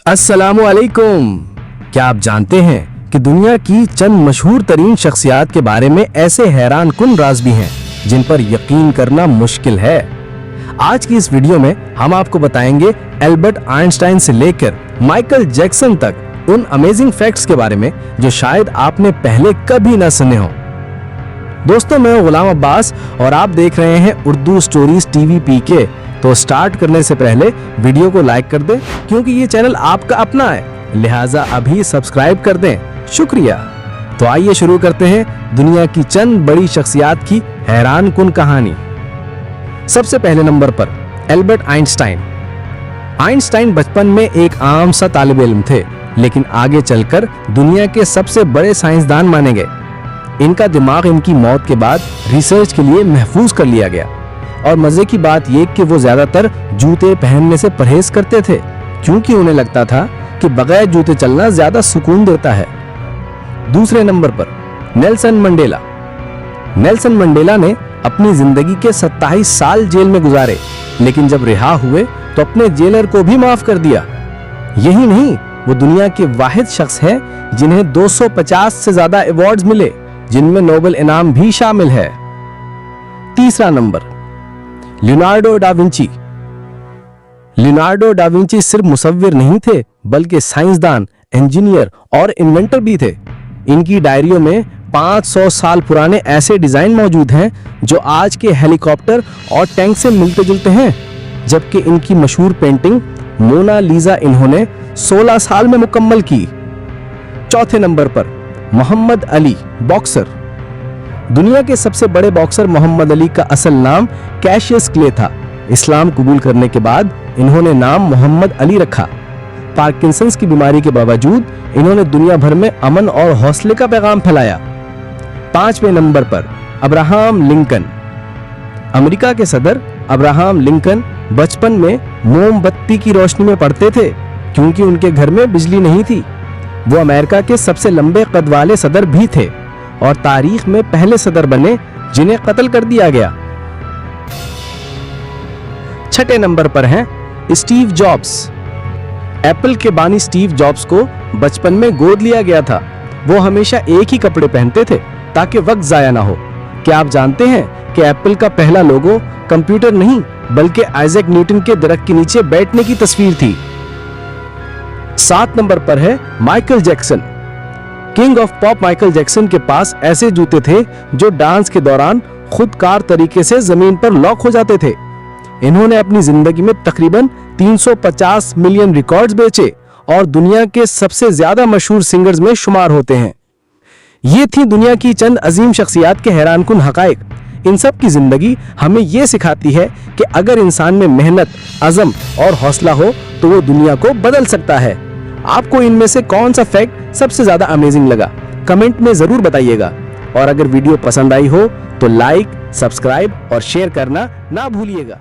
अस्सलामु अलैकुम। क्या आप जानते हैं कि दुनिया की चंद मशहूर तरीन शख्सियात के बारे में ऐसे हैरान कुन राज भी हैं जिन पर यकीन करना मुश्किल है। आज की इस वीडियो में हम आपको बताएंगे एल्बर्ट आइंस्टाइन से लेकर माइकल जैक्सन तक उन अमेजिंग फैक्ट्स के बारे में जो शायद आपने पहले कभी ना सुने हो। दोस्तों, मैं गुलाम अब्बास और आप देख रहे हैं उर्दू स्टोरीज टीवी पीके। तो स्टार्ट करने से पहले वीडियो को लाइक कर दें क्योंकि ये चैनल आपका अपना है, लिहाजा अभी सब्सक्राइब कर दें। शुक्रिया। तो आइए शुरू करते हैं दुनिया की चंद बड़ी शख्सियात की हैरान कुन कहानी। सबसे पहले नंबर पर एल्बर्ट आइंस्टाइन। आइंस्टाइन बचपन में एक आम सा तालिब इल्म थे, लेकिन आगे चलकर दुनिया के सबसे बड़े साइंसदान माने गए। इनका दिमाग इनकी मौत के बाद रिसर्च के लिए महफूज कर लिया गया। और मजे की बात यह कि वो ज्यादातर जूते पहनने से परहेज करते थे क्योंकि उन्हें लगता था कि बगैर जूते चलना ज्यादा सुकून देता है। दूसरे नंबर पर नेल्सन मंडेला। नेल्सन मंडेला ने अपनी जिंदगी के 27 साल जेल में गुजारे, लेकिन जब रिहा हुए तो अपने जेलर को भी माफ कर दिया। यही नहीं, वो दुनिया के वाहिद शख्स हैं जिन्हें 250 से ज्यादा अवार्ड्स मिले, जिनमें नोबेल इनाम भी शामिल है। तीसरा number Leonardo da Vinci. Leonardo da Vinci सिर्फ मुसव्विर नहीं थे बल्कि साइंसदान, इंजीनियर और इन्वेंटर भी थे। इनकी डायरियों में 500 साल पुराने ऐसे डिजाइन मौजूद हैं जो आज के हेलीकॉप्टर और टैंक से मिलते जुलते हैं, जबकि इनकी मशहूर पेंटिंग मोना लीजा इन्होंने 16 साल में मुकम्मल की। चौथे नंबर पर मोहम्मद अली, बॉक्सर। दुनिया के सबसे बड़े बॉक्सर मोहम्मद अली का असल नाम कैशियस क्ले था। इस्लाम कबूल करने के बाद इन्होंने नाम मोहम्मद अली रखा। पार्किंसंस की बीमारी के बावजूद इन्होंने दुनिया भर में अमन और हौसले का पैगाम फैलाया। पांचवें नंबर पर अब्राहम लिंकन। अमेरिका के सदर अब्राहम लिंकन बचपन में मोमबत्ती की रोशनी में पढ़ते थे क्योंकि उनके घर में बिजली नहीं थी। वो अमेरिका के सबसे लंबे कद वाले सदर भी थे और तारीख में पहले सदर बने जिन्हें कत्ल कर दिया गया। छठे नंबर पर हैं स्टीव जॉब्स। एप्पल के बानी स्टीव जॉब्स को बचपन में गोद लिया गया था। वो हमेशा एक ही कपड़े पहनते थे ताकि वक्त जाया ना हो। क्या आप जानते हैं कि एप्पल का पहला लोगो कंप्यूटर नहीं बल्कि आइजैक न्यूटन के दरख्त के नीचे बैठने की तस्वीर थी। 7 नंबर पर है Michael Jackson. King of pop Michael Jackson के पास ऐसे जूते थे जो डांस के दौरान खुदकार तरीके से जमीन पर लॉक हो जाते थे। इन्होंने अपनी जिंदगी में तकरीबन 350 मिलियन रिकॉर्ड्स बेचे और दुनिया के सबसे ज्यादा मशहूर सिंगर्स में शुमार होते हैं। ये थी दुनिया की चंद अजीम शख्सियात के हैरान कुन हकाइक। इन सब की जिंदगी हमें ये सिखाती है कि अगर इंसान में मेहनत, अज़म और हौसला हो तो वो दुनिया को बदल सकता है। आपको इनमें से कौन सा फैक्ट सबसे ज्यादा अमेजिंग लगा, कमेंट में जरूर बताइएगा। और अगर वीडियो पसंद आई हो तो लाइक, सब्सक्राइब और शेयर करना ना भूलिएगा।